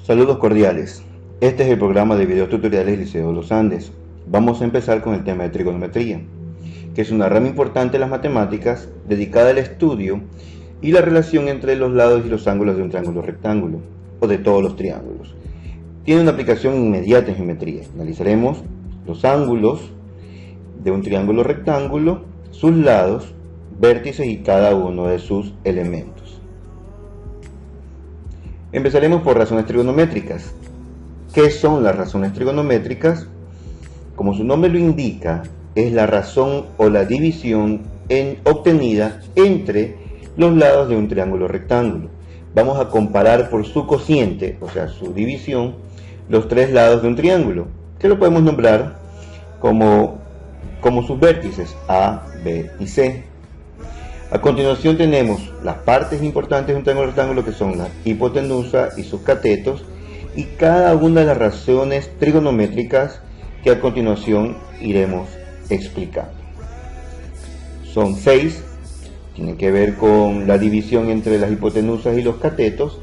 Saludos cordiales. Este es el programa de videotutoriales Liceo de los Andes. Vamos a empezar con el tema de trigonometría, que es una rama importante de las matemáticas dedicada al estudio y la relación entre los lados y los ángulos de un triángulo rectángulo, o de todos los triángulos. Tiene una aplicación inmediata en geometría. Analizaremos los ángulos de un triángulo rectángulo, sus lados, vértices y cada uno de sus elementos. Empezaremos por razones trigonométricas. ¿Qué son las razones trigonométricas? Como su nombre lo indica, es la razón o la división obtenida entre los lados de un triángulo rectángulo. Vamos a comparar por su cociente, o sea, su división, los tres lados de un triángulo, que lo podemos nombrar como sus vértices A, B y C. A continuación tenemos las partes importantes de un triángulo rectángulo, que son la hipotenusa y sus catetos, y cada una de las razones trigonométricas que a continuación iremos explicando. Son 6, tienen que ver con la división entre las hipotenusas y los catetos.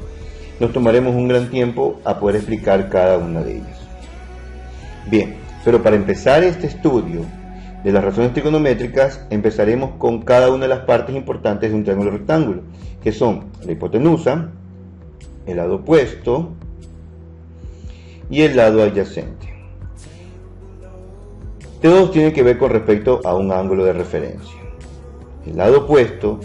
Nos tomaremos un gran tiempo a poder explicar cada una de ellas. Bien, pero para empezar este estudio de las razones trigonométricas, empezaremos con cada una de las partes importantes de un triángulo rectángulo, que son la hipotenusa, el lado opuesto y el lado adyacente. Todos tienen que ver con respecto a un ángulo de referencia. El lado opuesto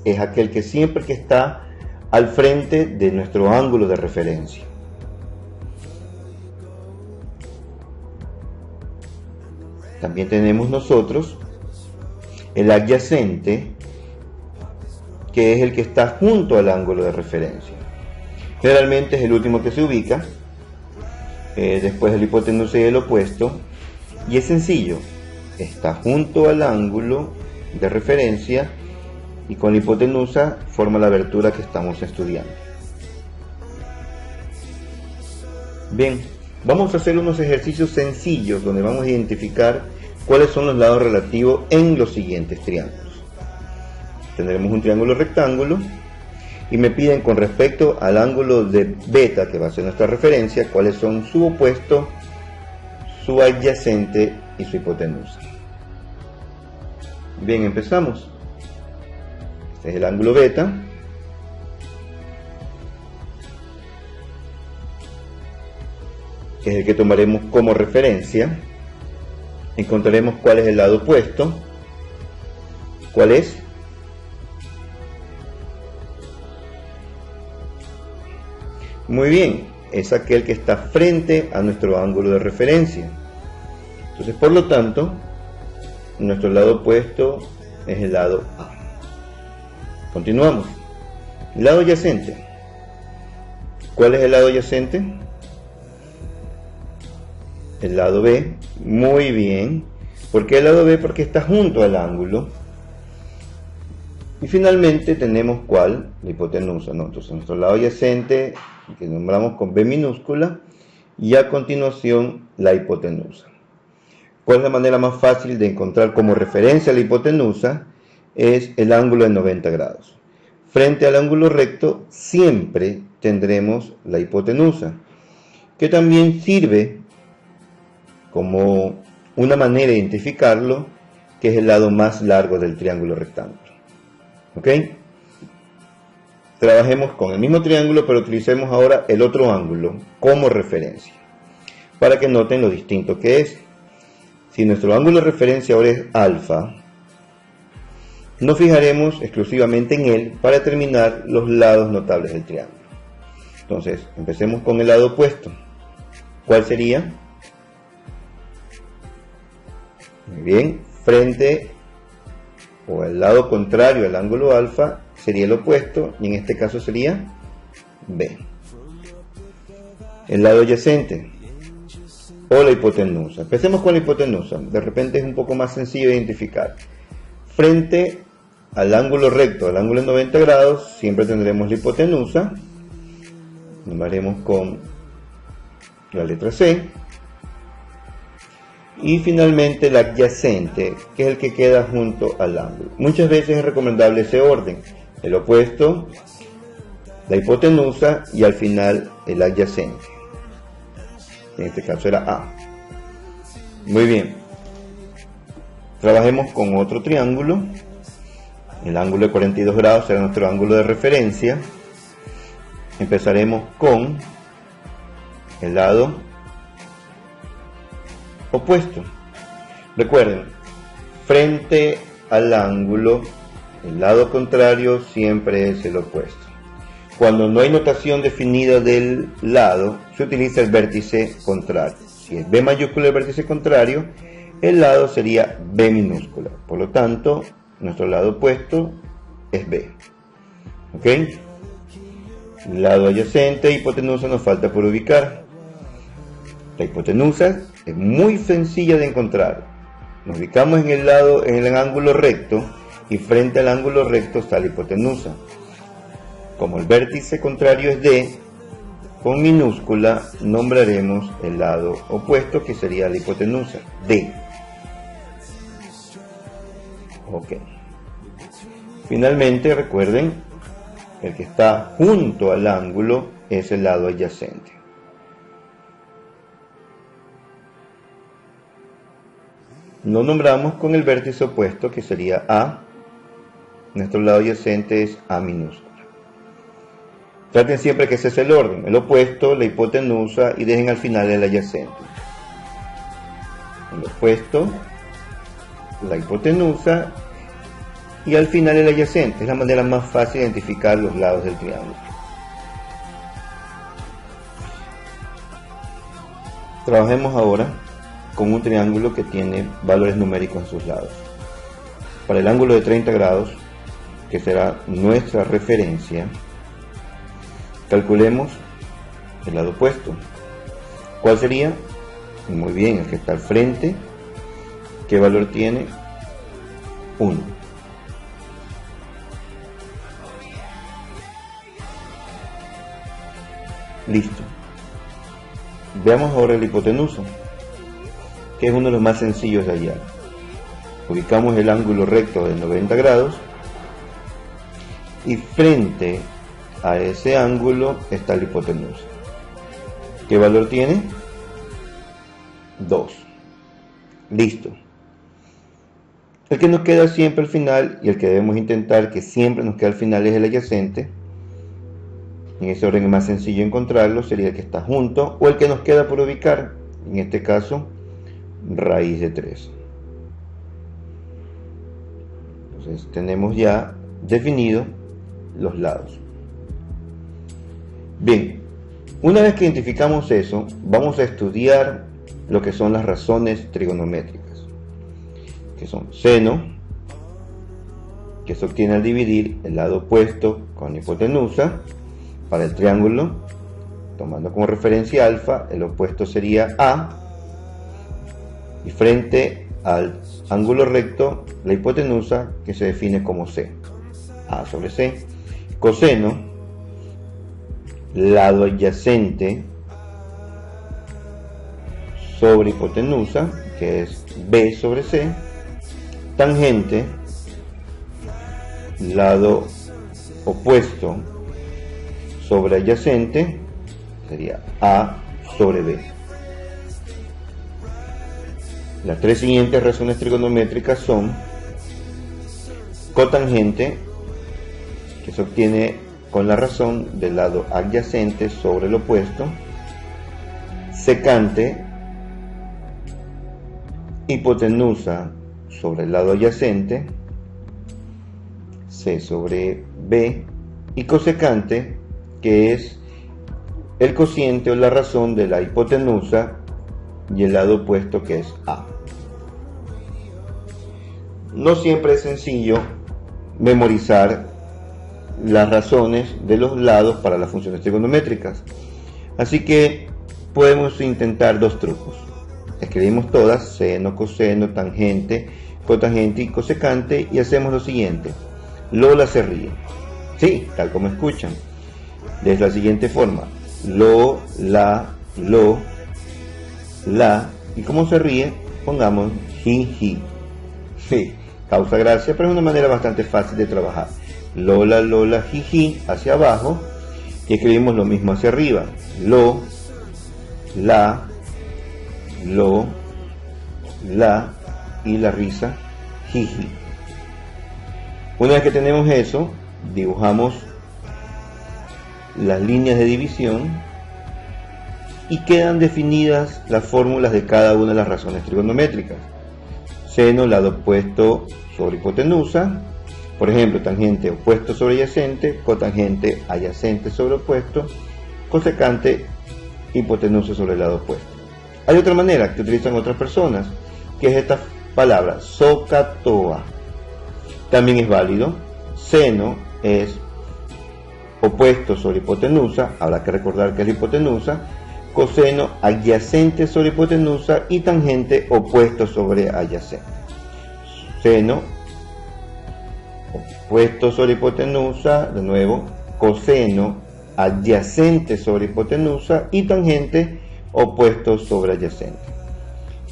es aquel que siempre que está al frente de nuestro ángulo de referencia. También tenemos nosotros el adyacente, que es el que está junto al ángulo de referencia. Generalmente es el último que se ubica, después del hipotenusa y el opuesto, y es sencillo, está junto al ángulo de referencia y con la hipotenusa forma la abertura que estamos estudiando. Bien, vamos a hacer unos ejercicios sencillos donde vamos a identificar cuáles son los lados relativos en los siguientes triángulos. Tendremos un triángulo rectángulo y me piden con respecto al ángulo de beta, que va a ser nuestra referencia, cuáles son su opuesto, su adyacente y su hipotenusa. Bien, empezamos. Este es el ángulo beta. Que es el que tomaremos como referencia. Encontraremos cuál es el lado opuesto. ¿Cuál es? Muy bien, es aquel que está frente a nuestro ángulo de referencia. Entonces, por lo tanto, nuestro lado opuesto es el lado A. Continuamos. Lado adyacente. ¿Cuál es el lado adyacente? El lado B. Muy bien. ¿Por qué el lado B? Porque está junto al ángulo. Y finalmente tenemos ¿cuál? La hipotenusa, ¿no? Entonces nuestro lado adyacente, que nombramos con B minúscula, y a continuación la hipotenusa. ¿Cuál es la manera más fácil de encontrar como referencia la hipotenusa? Es el ángulo de 90 grados. Frente al ángulo recto siempre tendremos la hipotenusa, que también sirve como una manera de identificarlo, que es el lado más largo del triángulo rectángulo. ¿Ok? Trabajemos con el mismo triángulo, pero utilicemos ahora el otro ángulo como referencia, para que noten lo distinto que es. Si nuestro ángulo de referencia ahora es alfa, nos fijaremos exclusivamente en él para determinar los lados notables del triángulo. Entonces, empecemos con el lado opuesto. ¿Cuál sería? Muy bien, frente o el lado contrario al ángulo alfa sería el opuesto, y en este caso sería B. El lado adyacente o la hipotenusa. Empecemos con la hipotenusa. De repente es un poco más sencillo de identificar. Frente al ángulo recto, al ángulo de 90 grados, siempre tendremos la hipotenusa. Nombraremos con la letra C. Y finalmente el adyacente, que es el que queda junto al ángulo. Muchas veces es recomendable ese orden: el opuesto, la hipotenusa y al final el adyacente. En este caso era A. Muy bien. Trabajemos con otro triángulo. El ángulo de 42 grados será nuestro ángulo de referencia. Empezaremos con el lado opuesto. Recuerden, frente al ángulo, el lado contrario siempre es el opuesto. Cuando no hay notación definida del lado, se utiliza el vértice contrario. Si es B mayúscula el vértice contrario, el lado sería B minúscula. Por lo tanto, nuestro lado opuesto es B. ¿Ok? Lado adyacente e hipotenusa nos falta por ubicar. La hipotenusa es muy sencilla de encontrar. Nos ubicamos en el lado, en el ángulo recto, y frente al ángulo recto está la hipotenusa. Como el vértice contrario es D, con minúscula nombraremos el lado opuesto, que sería la hipotenusa, D. Ok. Finalmente, recuerden, el que está junto al ángulo es el lado adyacente. Lo nombramos con el vértice opuesto, que sería A. Nuestro lado adyacente es A minúscula. Traten siempre que ese es el orden: el opuesto, la hipotenusa, y dejen al final el adyacente. El opuesto, la hipotenusa y al final el adyacente. Es la manera más fácil de identificar los lados del triángulo. Trabajemos ahora con un triángulo que tiene valores numéricos en sus lados. Para el ángulo de 30 grados, que será nuestra referencia, calculemos el lado opuesto. ¿Cuál sería? Muy bien, el que está al frente. ¿Qué valor tiene? 1. Listo. Veamos ahora la hipotenusa, que es uno de los más sencillos de hallar. Ubicamos el ángulo recto de 90 grados y frente a ese ángulo está la hipotenusa. ¿Qué valor tiene? 2. Listo. El que nos queda siempre al final, y el que debemos intentar que siempre nos quede al final, es el adyacente. En ese orden es más sencillo encontrarlo, sería el que está junto o el que nos queda por ubicar, en este caso raíz de 3. Entonces tenemos ya definido los lados. Bien, una vez que identificamos eso, vamos a estudiar lo que son las razones trigonométricas, que son seno, que se obtiene al dividir el lado opuesto con hipotenusa. Para el triángulo, tomando como referencia alfa, el opuesto sería A, y frente al ángulo recto, la hipotenusa, que se define como C, A sobre C. Coseno, lado adyacente sobre hipotenusa, que es B sobre C. Tangente, lado opuesto sobre adyacente, sería A sobre B. Las tres siguientes razones trigonométricas son cotangente, que se obtiene con la razón del lado adyacente sobre el opuesto; secante, hipotenusa sobre el lado adyacente, C sobre B; y cosecante, que es el cociente o la razón de la hipotenusa y el lado opuesto, que es A. No siempre es sencillo memorizar las razones de los lados para las funciones trigonométricas, así que podemos intentar dos trucos. Escribimos todas: seno, coseno, tangente, cotangente y cosecante, y hacemos lo siguiente. Lola se ríe. Sí, tal como escuchan. De la siguiente forma: lo, la, y como se ríe, pongamos ji. Sí, causa gracia, pero es una manera bastante fácil de trabajar. Lola, ji hacia abajo, Y escribimos lo mismo hacia arriba. Lo, la y la risa, jiji. Una vez que tenemos eso, dibujamos las líneas de división y quedan definidas las fórmulas de cada una de las razones trigonométricas. Seno, lado opuesto sobre hipotenusa, por ejemplo, tangente opuesto sobre adyacente, cotangente adyacente sobre opuesto, cosecante hipotenusa sobre el lado opuesto. Hay otra manera que utilizan otras personas, que es esta palabra, SOHCAHTOA. También es válido. Seno es opuesto sobre hipotenusa, habrá que recordar que es la hipotenusa. Coseno adyacente sobre hipotenusa y tangente opuesto sobre adyacente. Seno opuesto sobre hipotenusa, de nuevo, coseno adyacente sobre hipotenusa y tangente opuesto sobre adyacente.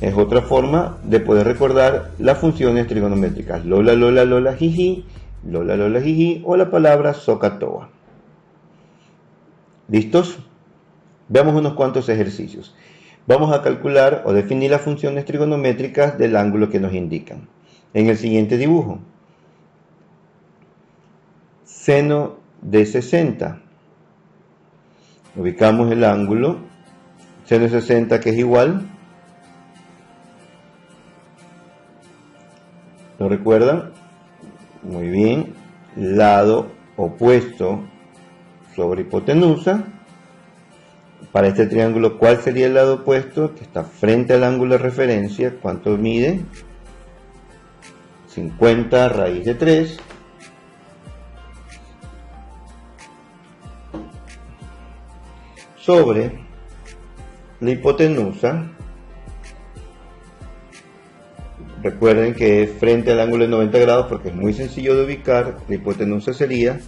Es otra forma de poder recordar las funciones trigonométricas lola, lola, lola, jiji, lola, lola, jiji, o la palabra SOHCAHTOA. ¿Listos? Veamos unos cuantos ejercicios. Vamos a calcular o definir las funciones trigonométricas del ángulo que nos indican. En el siguiente dibujo, seno de 60. Ubicamos el ángulo, seno de 60 que es igual. ¿Lo recuerdan? Muy bien. Lado opuesto sobre hipotenusa. Para este triángulo, ¿cuál sería el lado opuesto? Que está frente al ángulo de referencia. ¿Cuánto mide? 50 raíz de 3. Sobre la hipotenusa. Recuerden que es frente al ángulo de 90 grados porque es muy sencillo de ubicar. La hipotenusa sería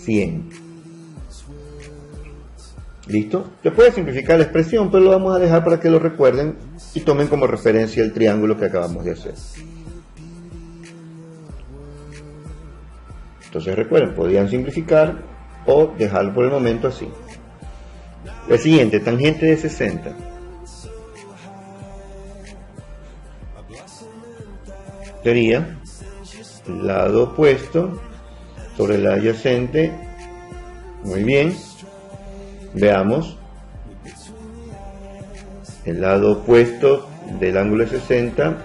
100. ¿Listo? Se puede simplificar la expresión, pero lo vamos a dejar para que lo recuerden y tomen como referencia el triángulo que acabamos de hacer. Entonces recuerden, podrían simplificar o dejarlo por el momento así. El siguiente, tangente de 60. Sería el lado opuesto sobre el adyacente. Muy bien. Veamos. El lado opuesto del ángulo de 60.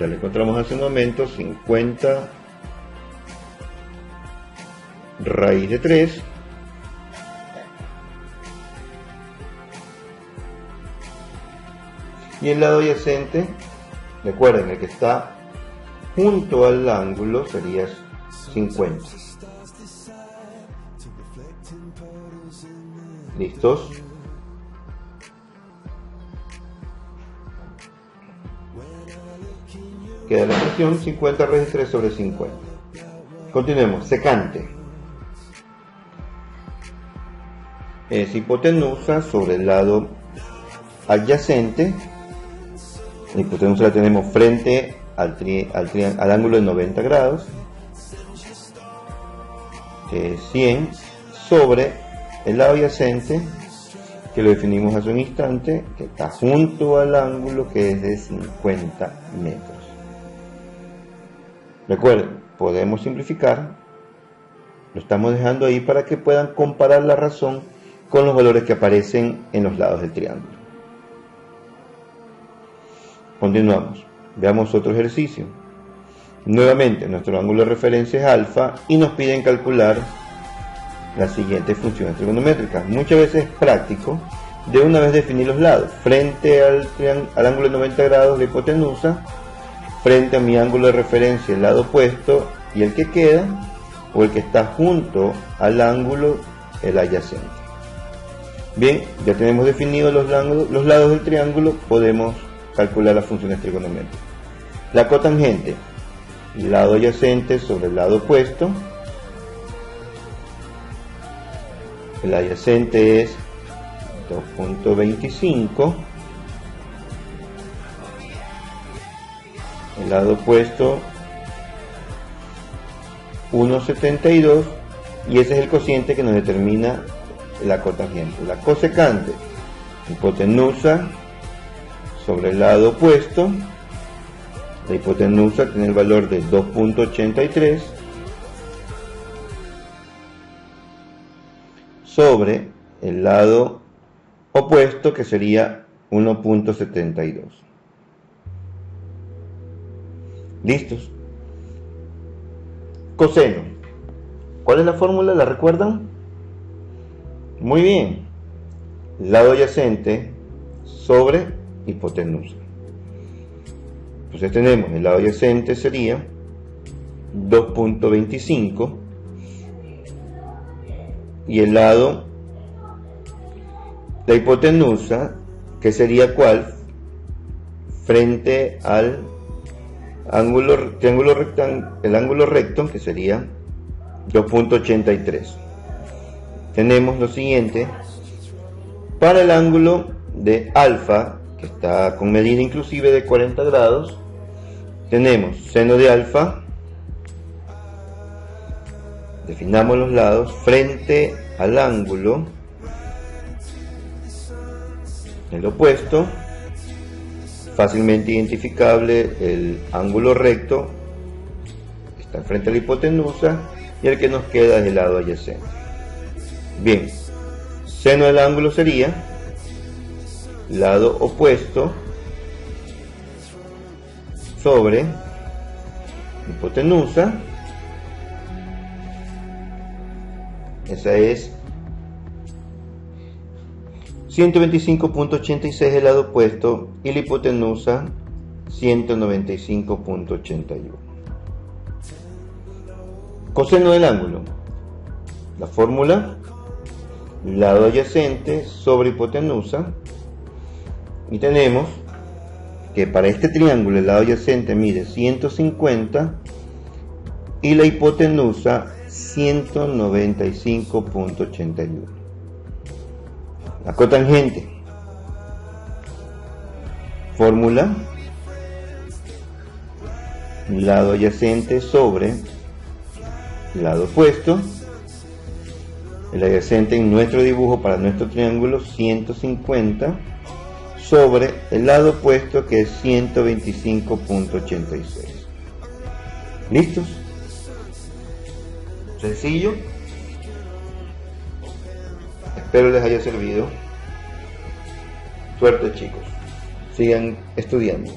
Ya lo encontramos hace un momento. 50 raíz de 3. Y el lado adyacente, recuerden, el que está junto al ángulo sería 50. ¿Listos? Queda la expresión 50 raíz de 3 sobre 50. Continuemos. Secante es hipotenusa sobre el lado adyacente. La hipotenusa la tenemos frente al ángulo de 90 grados, que es 100, sobre el lado adyacente, que lo definimos hace un instante, que está junto al ángulo, que es de 50 metros. Recuerden, podemos simplificar, lo estamos dejando ahí para que puedan comparar la razón con los valores que aparecen en los lados del triángulo. Continuamos. Veamos otro ejercicio. Nuevamente, nuestro ángulo de referencia es alfa y nos piden calcular las siguientes funciones trigonométricas. Muchas veces es práctico de una vez definir los lados. Frente al ángulo de 90 grados de hipotenusa, frente a mi ángulo de referencia, el lado opuesto, y el que queda, o el que está junto al ángulo, el adyacente. Bien, ya tenemos definidos los lados del triángulo, podemos calcular las funciones trigonométricas. La cotangente, el lado adyacente sobre el lado opuesto. El adyacente es 2.25. El lado opuesto 1,72 y ese es el cociente que nos determina la cotangente. La cosecante, hipotenusa sobre el lado opuesto. La hipotenusa tiene el valor de 2.83 sobre el lado opuesto, que sería 1.72. ¿Listos? Coseno. ¿Cuál es la fórmula? ¿La recuerdan? Muy bien. Lado adyacente sobre hipotenusa. Entonces tenemos el lado adyacente sería 2.25 y el lado de hipotenusa, que sería ¿cuál? Frente al ángulo, el ángulo recto, que sería 2.83. Tenemos lo siguiente: para el ángulo de alfa, que está con medida inclusive de 40 grados, tenemos seno de alfa, definamos los lados, frente al ángulo, el opuesto, fácilmente identificable el ángulo recto, está frente a la hipotenusa, y el que nos queda es el lado adyacente. Bien, seno del ángulo sería lado opuesto sobre hipotenusa, esa es 125.86 el lado opuesto y la hipotenusa 195.81. Coseno del ángulo, la fórmula: lado adyacente sobre hipotenusa, y tenemos que para este triángulo el lado adyacente mide 150 y la hipotenusa 195.81. La cotangente, fórmula: lado adyacente sobre lado opuesto. El adyacente en nuestro dibujo para nuestro triángulo 150 sobre el lado opuesto, que es 125.86. ¿Listos? Sencillo. Espero les haya servido. Suerte, chicos. Sigan estudiando.